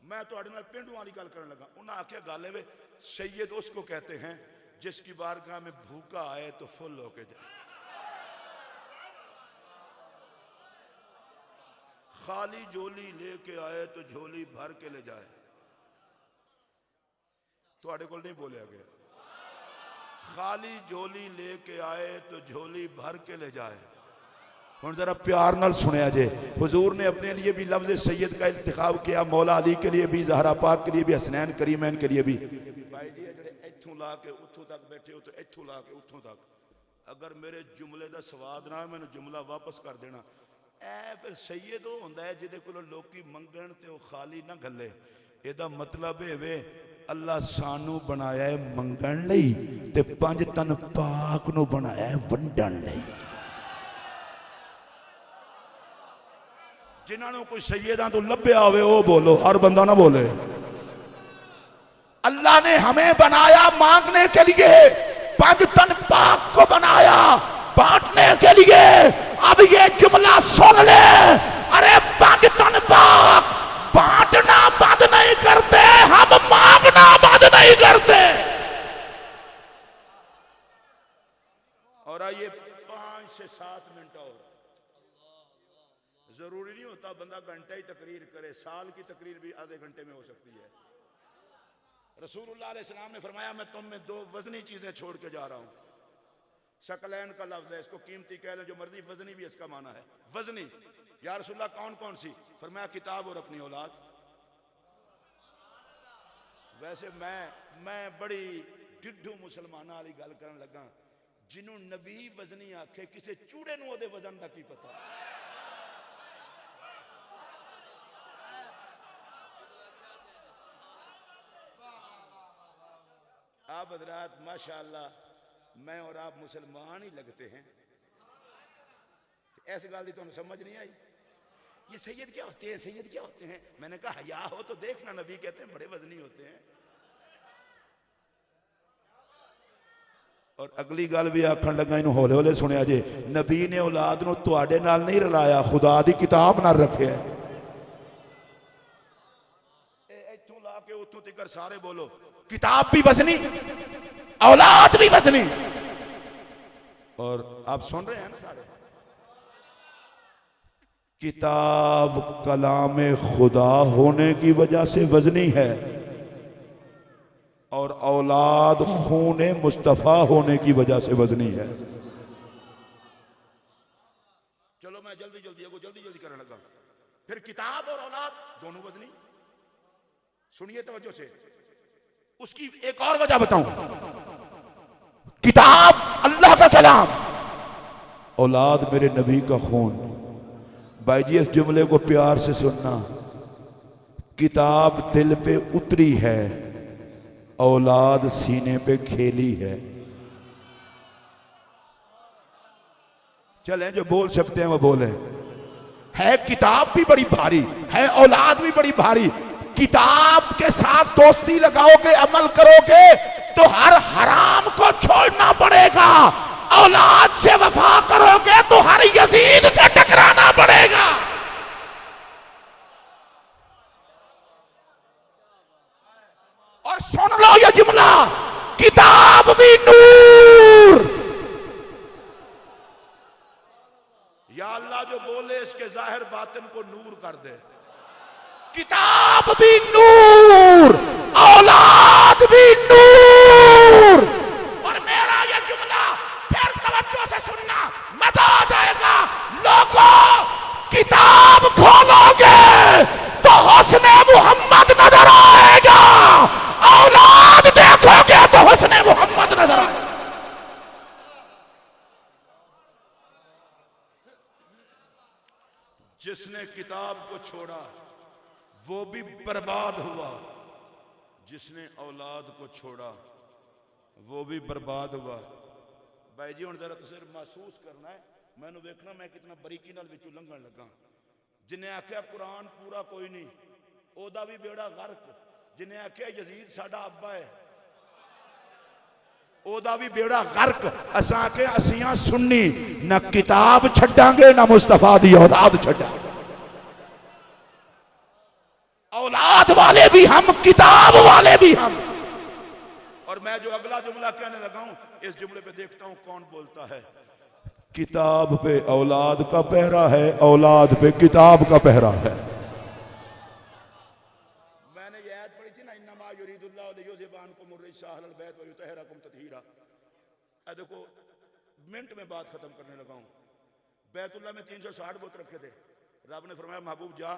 मैं तुहाडे नाल पेंडू वाली गल करन लगा। उन्हें आख्या गल है सैयद उसको कहते हैं जिसकी बारगाह में भूखा आए तो फुल होके जाए, खाली झोली लेके आए तो झोली भर के ले जाए। तुहाडे कोल नहीं बोलिया गया। खाली झोली लेके आए तो झोली भर के ले जाए। हुण जरा प्यार नाल सुनिया जे हुजूर ने अपने लिए भी लफ्ज़ सैयद का इंतखाब किया, मौला अली के लिए भी, ज़हरा पाक के लिए भी, हसनैन करीमैन के लिए भी। भाई जी जेड़े इत्थों ला के उत्थों तक बैठे हो तो इत्थों ला के उत्थों तक अगर मेरे जुमले का स्वाद ना है मैंने जुमला वापस कर देना। ऐ फिर सैयद वो हुंदा है जिहदे कोलों लोकी मंगण ते वो खाली ना गले। ਇਹਦਾ मतलब है अल्लाह सानू बनाया है मंगण लई ते 5 तन पाक नू बनाया है वंडण लई। जिन्होंने कोई सैयदा तो लभ्या होवे वो बोलो, हर बंदा ना बोले। अल्लाह ने हमें बनाया मांगने के लिए, 5 तन पाक को बनाया बांटने के लिए। अब ये जुमला सुन ले, अरे 5 तन पाक बांटना बंद नहीं करते, हम मांगना बंद नहीं करते। और आइए 5 से 7 मिनट और, जरूरी नहीं होता बंदा घंटा ही तकरीर करे, साल की तकरीर भी आधे घंटे में हो सकती है। रसूलुल्लाह अलैहि सलाम ने फरमाया मैं तुम में 2 वजनी चीजें छोड़ के जा रहा हूं। सकलैन का लफ्ज है, इसको कीमती कह लो जो मर्जी, वजनी भी इसका माना है। वजनी या रसूलुल्लाह कौन कौन सी? फरमाया किताब और अपनी औलाद। वैसे मैं बड़ी ढिड्ढू मुसलमान वाली गल करन लगा, जिन्हों नबी वजनी आखे किसी चूड़े नूं ओदे वजन का की पता। आप हजरात माशाअल्लाह मैं और आप मुसलमान ही लगते हैं। ऐसी गल की तुम समझ नहीं आई। ये सैयद क्या होते हैं, सैयद क्या होते हैं? मैंने कहा हया हो तो देखना, नबी कहते हैं बड़े वजनी होते हैं। और अगली गल भी आखन लगा, इन्हू हौले हौले सुनिया जे, नबी ने औलाद नूं तुहाडे नाल नहीं रलाया, खुदा दी किताब नाल रखिया। इत्थों ला के उत्थों तक सारे बोलो, किताब भी वजनी, औलाद भी वजनी। और आप सुन रहे हैं ना सारे? किताब कलाम खुदा होने की वजह से वजनी है और औलाद खून मुस्तफा होने की वजह से वजनी है। चलो मैं जल्दी जल्दी करने लगा। फिर किताब और औलाद दोनों वजनी। सुनिए तवज्जो से, उसकी एक और वजह बताऊं। किताब अल्लाह का कलाम, औलाद मेरे नबी का खून। भाई जी इस जुमले को प्यार से सुनना। किताब दिल पे उतरी है, औलाद सीने पे खेली है। चलें जो बोल सकते हैं वो बोले। है किताब भी बड़ी भारी है, औलाद भी बड़ी भारी। किताब के साथ दोस्ती लगाओगे, अमल करोगे तो हर हराम को छोड़ना पड़ेगा। औलाद से वफा करोगे तो हर यजीद से टकराना पड़ेगा। और सुन लो ये जुमला, किताब भी नूर। या अल्लाह जो बोले इसके जाहिर बातिन को नूर कर दे। किताब भी नूर, औलाद भी नूर। और मेरा ये जुमला फिर तवज्जो से सुनना, मजा आ जाएगा। लोगों किताब खोलोगे तो हुस्ने मुहम्मद नजर आएगा, औलाद देखोगे तो हुस्ने मुहम्मद नजर आएगा। जिसने किताब को छोड़ा वो भी बर्बाद हुआ, जिसने औलाद को छोड़ा वो भी बर्बाद हुआ। भाई जी हुण जरा तुसीं महसूस करना है, मैनू वेखना मैं कितना बरीकी नाल विचों लंघण लगा। जिन्हें आख्या कुरान पूरा कोई नहीं, ओदा भी बेड़ा गर्क। जिन्हें आख्या यजीद साडा अब्बा है, ओदा भी बेड़ा गर्क। असां के असियां सुन्नी ना किताब छड्डांगे ना मुस्तफा दी औलाद छड्डांगे। औलाद वाले भी हम, किताब वाले भी हम। और मैं जो अगला जुमला कहने लगा हूं, इस जुमले पे देखता हूं कौन बोलता है। किताब पे औलाद का पहरा है, औलाद पे किताब का पहरा है। मैंने ये आयत पढ़ी थी ना, इन्नमा युरीदुल्लाहु लियुज़हिबानकुम अर्रिज्सा अहलल बैत व युतहिरकुम तत्हीरा। देखो मिनट में बात खत्म करने लगा हूं। बैतुल्लाह में 360 बुत रखे थे। रब ने फरमाया महबूब जा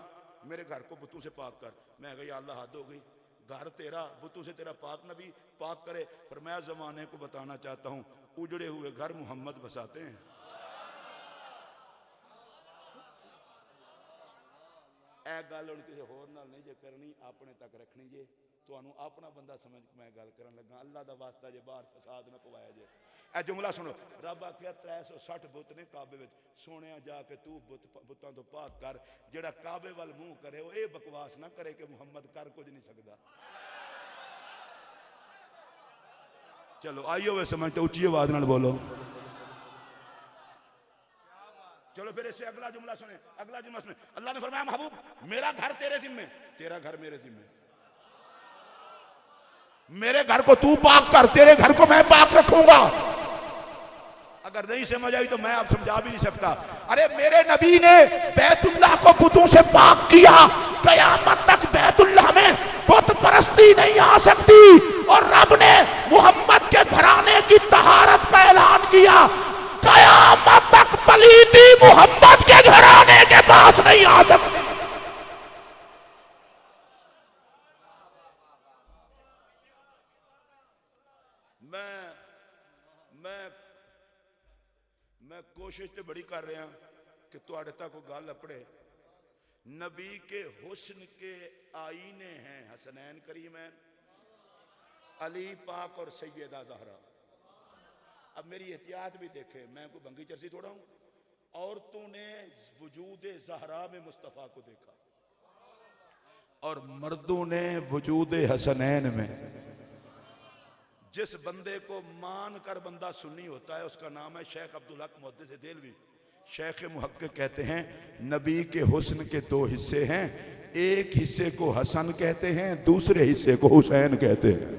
मेरे घर को बुतों से पाक कर। मैं कहा या अल्लाह हद हो गई, घर तेरा बुतों से तेरा पाक नबी पाक करे। फरमाया जमाने को बताना चाहता हूं, उजड़े हुए घर मोहम्मद बसाते हैं। ए गल हुण किसी होर नाल नहीं जे करनी, अपने तक रखनी जे। तुहानू अपना बंदा समझ के मैं गल करन लगा। अल्लाह दा वास्ता जे बाहर फसाद ना पवाया जे। ए जुमला सुनो, रब आख्या 360 बुत ने काबे विच, सोने जाके तू बुतां तो पाक कर। जेड़ा काबे वाल मुंह करे वो ये बकवास ना करे कि मुहम्मद कर कुछ नहीं सकदा। चलो आइयो वे समझ तो उच्ची आवाज नाल बोलो। चलो फिर इससे अगला जुमला सुने, अगला जुमला सुने। अल्लाह ने फरमाया महबूब मेरा घर तेरे जिम्मे, तेरा घर मेरे जिम्मे। मेरे घर को तू पाक कर, तेरे घर को मैं पाक रखूंगा। अगर नहीं समझ आई तो मैं अब समझा भी नहीं सकता। अरे मेरे नबी ने बैतुल्लाह को बुतों से पाक किया। कयामत तक बैतुल्लाह में बुत परस्ती नहीं आ सकती। और रब ने मुहम्मद के घराने की तहारत का ऐलान किया। कयामत तक पलीदी मुहम्मद के घराने के पास नहीं आ सकती। मैं कोशिश तो बड़ी कर रहा कि तुहाडे तक कोई गल अपड़े। नबी के हुस्न के आईने हैं हसनैन करीमैन, अली पाक और सैयदा ज़हरा। अब मेरी एहतियात भी देखे, मैं कोई भंगी चरसी थोड़ा हूं। औरतों ने वजूद ज़हरा में मुस्तफ़ा को देखा और मर्दों ने वजूद हसनैन में। जिस बंदे को मान कर बंदा सुन्नी होता है उसका नाम है शेख अब्दुल हक मुहद्दिस देलवी। शेख मुहक्किक कहते हैं नबी के हुस्न के दो हिस्से हैं, एक हिस्से को हसन कहते हैं, दूसरे हिस्से को हुसैन कहते हैं।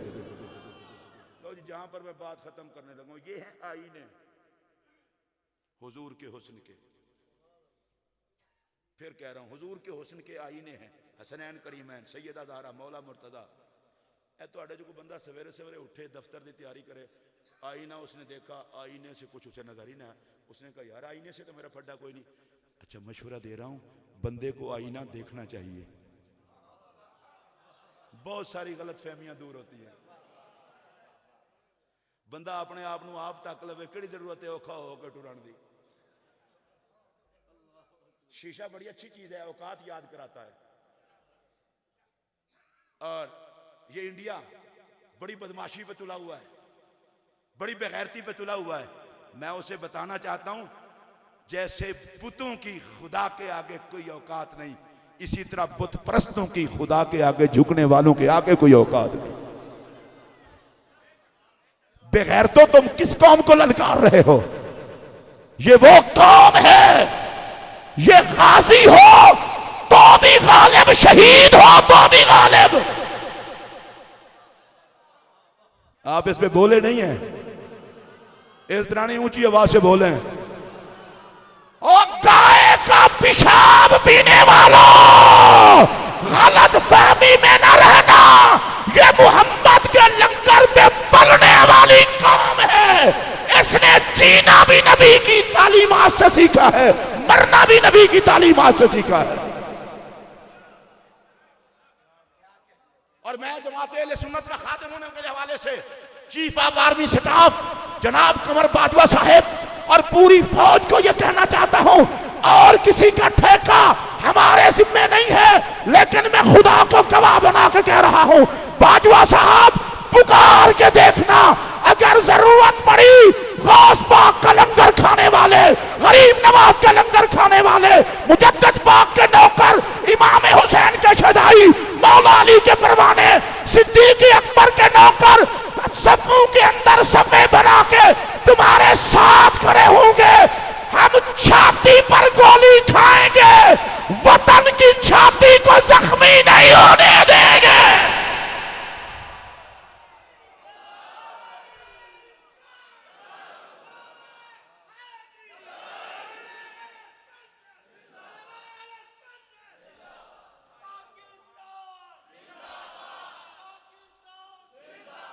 तो जहां पर मैं बात खत्म करने लगा, ये है आईने हुजूर के हुस्न के। फिर कह रहा हूं हुजूर के हुस्न के आईने हैं हसनैन करीमैन, सैयदा ज़हरा, मौला मुर्तदा। तो जो कोई बंदा सवेरे सवेरे उठे दफ्तर की तैयारी करे, आईना उसने देखा, आईने से कुछ उसे नजर ही ना, उसने कहा यार आईने से तो मेरा फड्डा कोई नहीं। अच्छा मशवरा दे रहा हूं, बंदे को आईना देखना चाहिए। बहुत सारी गलत फहमियां दूर होती है। बंदा अपने आप को आप तक लवे, कि जरूरत है औखा होकर टुरन की। शीशा बड़ी अच्छी चीज है, औकात याद कराता है। और ये इंडिया बड़ी बदमाशी पे तुला हुआ है, बड़ी बेगैरती पे तुला हुआ है। मैं उसे बताना चाहता हूं, जैसे बुतों की खुदा के आगे कोई औकात नहीं, इसी तरह बुत परस्तों की खुदा के आगे झुकने वालों के आगे कोई औकात नहीं। बेगैरतो तुम किस कौम को ललकार रहे हो? ये वो कौम है, ये गाजी हो तो भी गालिब, शहीद हो तो भी गालिब। आप इसमें बोले नहीं है, इस तरह नहीं ऊंची आवाज से बोले। और गाय का पेशाब पीने वालों, गलत फहमी में न रहना, ये मोहम्मद के लंगर पे पलने वाली कौम है। इसने जीना भी नबी की तालीमात से सीखा है, मरना भी नबी की तालीमात से सीखा है। और मैं जमात अहले सुन्नत में खादिम होने के हवाले से चीफ ऑफ आर्मी स्टाफ जनाब कमर बाजवा साहेब और पूरी फौज को यह कहना चाहता हूं, और किसी का ठेका हमारे जिम्मे नहीं है, लेकिन मैं खुदा को गवाह बना के कह रहा हूं, बाजवा साहब पुकार के देखना, अगर जरूरत पड़ी गौस पाक का लंगर खाने वाले, गरीब नवाज का लंगर खाने वाले, मुजद्दद पाक के नौकर, इमाम हुसैन के शदाई, मौला अली के परवाने, सिद्दीक अकबर के नौकर सफों के अंदर सफे बना के तुम्हारे साथ खड़े होंगे। हम छाती पर गोली खाएंगे, वतन की छाती को जख्मी नहीं होने देंगे।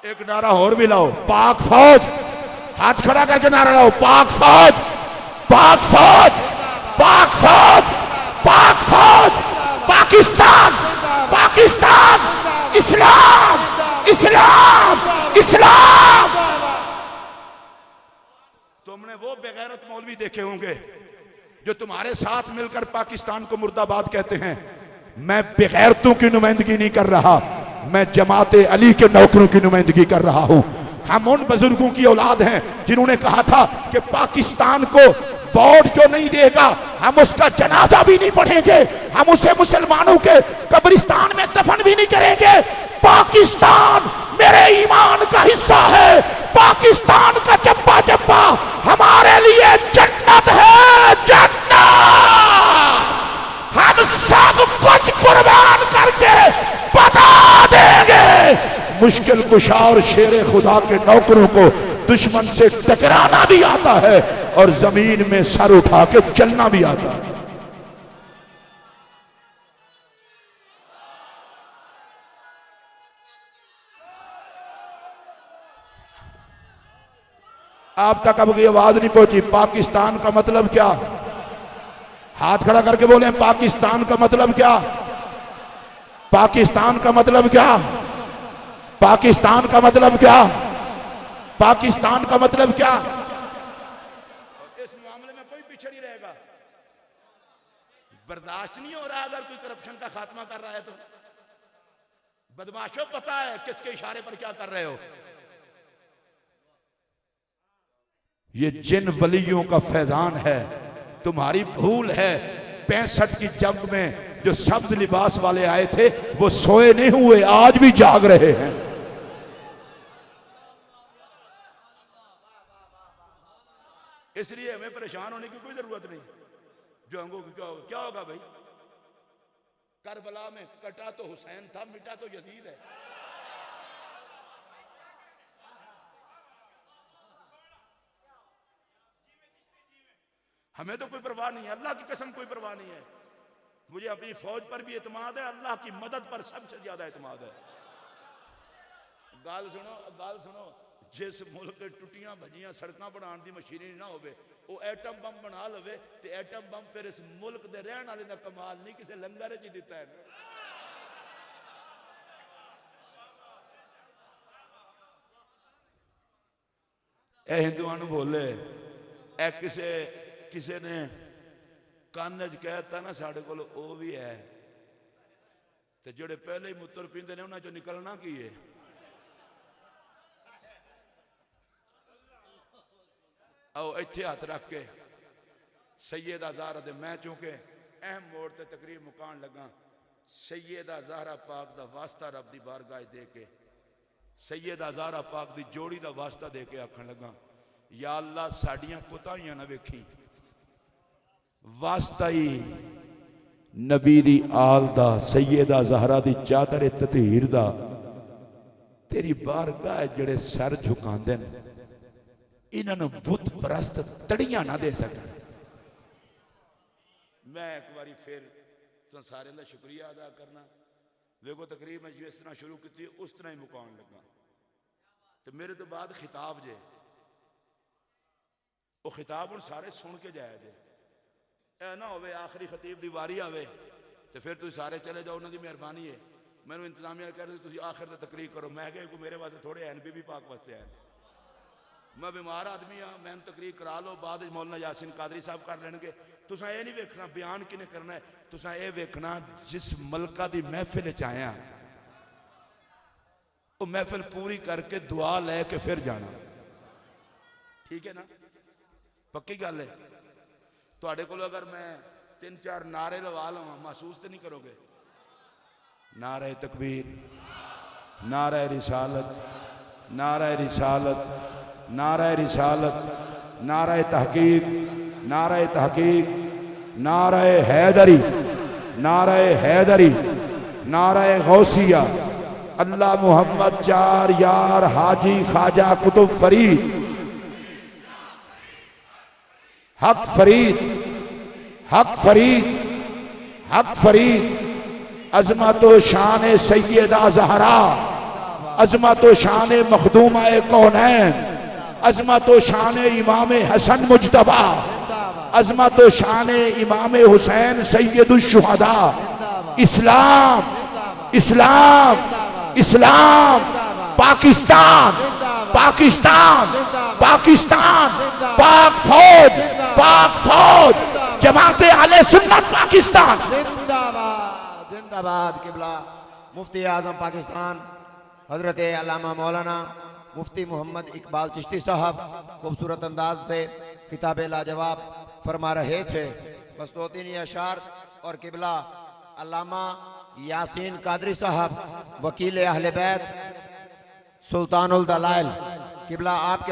एक नारा और भी लाओ, पाक फौज, हाथ खड़ा करके नारा लाओ, पाक फौज, पाक फौज, पाक फौज, पाक फौज, पाकिस्तान, पाकिस्तान, इस्लाम, इस्लाम, इस्लाम। तुमने वो बेगैरत मौलवी देखे होंगे जो तुम्हारे साथ मिलकर पाकिस्तान को मुर्दाबाद कहते हैं। मैं बेगैरतों की नुमाइंदगी नहीं कर रहा, मैं जमाते अली के नौकरों की नुमाइंदगी कर रहा हूं। हम उन बुजुर्गों की औलाद हैं जिन्होंने कहा था कि पाकिस्तान को वोट जो नहीं देगा हम उसका जनाजा भी नहीं पढ़ेंगे, हम उसे मुसलमानों के कब्रिस्तान में दफन भी नहीं करेंगे। पाकिस्तान मेरे ईमान का हिस्सा है, पाकिस्तान का चप्पा चप्पा हमारे लिए जन्नत है, जन्नत। हम सब कुछ कुर्बान करके बता देंगे। मुश्किल कुशा और शेरे खुदा के नौकरों को दुश्मन से टकराना भी आता है और जमीन में सर उठा के चलना भी आता है। आप तक अब ये आवाज नहीं पहुंची। पाकिस्तान का मतलब क्या? हाथ खड़ा करके बोले, पाकिस्तान का मतलब क्या? पाकिस्तान का मतलब क्या? पाकिस्तान का मतलब क्या? पाकिस्तान का मतलब क्या? इस मामले में कोई पीछे नहीं रहेगा। बर्दाश्त नहीं हो रहा अगर कोई करप्शन का खात्मा कर रहा है तो। बदमाशों पता है किसके इशारे पर क्या कर रहे हो। ये जिन वलियों का फैजान है, तुम्हारी भूल है 65 की जंग में जो सब्ज लिबास वाले आए थे वो सोए नहीं हुए, आज भी जाग रहे हैं। इसलिए हमें परेशान होने की कोई जरूरत नहीं। जो हमको क्या होगा भाई, करबला में कटा तो हुसैन था, मिटा तो यजीद है। हमें तो कोई परवाह नहीं है, अल्लाह की कसम कोई परवाह नहीं है। मुझे अपनी फौज पर भी एतमाद है, अल्लाह की मदद पर सबसे ज्यादा एतमाद है। गाल सुनो, गाल सुनो, जिस मुल्क टुटियां भजियां सड़कों बनाने की मशीनरी ना हो, वो एटम बम बना लवे तो एटम बम फिर इस मुल्क के रहने वाले का कमाल नहीं, किसी लंगर च दिता है। ए हिंदुओं बोले, ए किसे ने ਕੰਨ 'ਚ ਕਹਿਤਾ ਨਾ ਸਾਡੇ ਕੋਲ ਉਹ ਵੀ ਹੈ ਤੇ ਜਿਹੜੇ ਪਹਿਲੇ ਹੀ ਮੁੱਤਰ ਪੀਂਦੇ ਨੇ ਉਹਨਾਂ ਚੋਂ ਨਿਕਲਣਾ ਕੀ ਹੈ। आओ इत्थे हाथ रख के सैयदा ज़हरा दे मैं चूंकि अहम मोड़ ते तकरीर मुकान लगा सैयदा ज़हरा पाक दा वास्ता रब दी बारगाह दे के सैयदा ज़हरा पाक दी जोड़ी दा वास्ता दे के आखन लगा या अल्लाह साडियां पुताइयां ना वेखी वास्ता ही नबी दी आल दा सैयदा ज़हरा दी चादर ततीर दा तेरी बारगाह जड़े सर झुकांदे ने इन्होंने बुत परस्त तड़ियां ना दे सके। मैं एक बार फिर तो सारे का शुक्रिया अदा करना देखो तकरीर मैं जिस तरह शुरू की उस तरह ही मुकान लगा तो मेरे तो बाद खिताब जे वो खिताब हम सारे सुन के जाया जे ऐ ना हो आखिरी खतीब की वारी आवे तो फिर तुम सारे चले जाओ उन्होंने मेहरबानी है मैंने इंतजामिया कह रहे आखिर तो तकरीर करो मैं क्या मेरे वास्ते थोड़े हैं बीबी पाक वास्ते आए मैं बीमार आदमी हाँ मैं तकरीर करा लो बाद मौलाना यासीन कादरी साहब कर लेंगे तुसा ये नहीं वेखना बयान किने करना है तुसा ये वेखना जिस मलका की महफिल च आया वो महफिल पूरी करके दुआ लैके फिर जाना ठीक है ना पक्की गल है तुहाडे कोल अगर मैं 3-4 नारे लवा लवां महसूस तो नहीं करोगे नारे तकबीर नारे रिसालत नारे रिसालत नारा रिसालत नारा तहकीक नारा हैदरी नारा गौसिया अल्लाह मोहम्मद चार यार हाजी ख्वाजा कुतुब फरीद हक फरीद अजमत शान सैयदा ज़हरा अजमत शान मखदूमा कौनैन अजमत शान इमाम हसन मुजतबा अजमत शान इमाम हुसैन सैयदुश्शुहदा इस्लाम इस्लाम इस्लाम पाकिस्तान पाकिस्तान पाकिस्तान पाक फौज जमाते आले सुन्नत पाकिस्तान
जिंदाबाद जिंदाबाद किबला मुफ्ती आजम पाकिस्तान हजरत अल्लामा मौलाना मुफ्ती मोहम्मद इकबाल चिश्ती साहब खूबसूरत अंदाज से खिताब लाजवाब फरमा रहे थे। बस 2-3 अशार और किबला अल्लामा यासीन कादरी साहब वकील अहले बैत सुल्तानुल दलाइल किबला आपके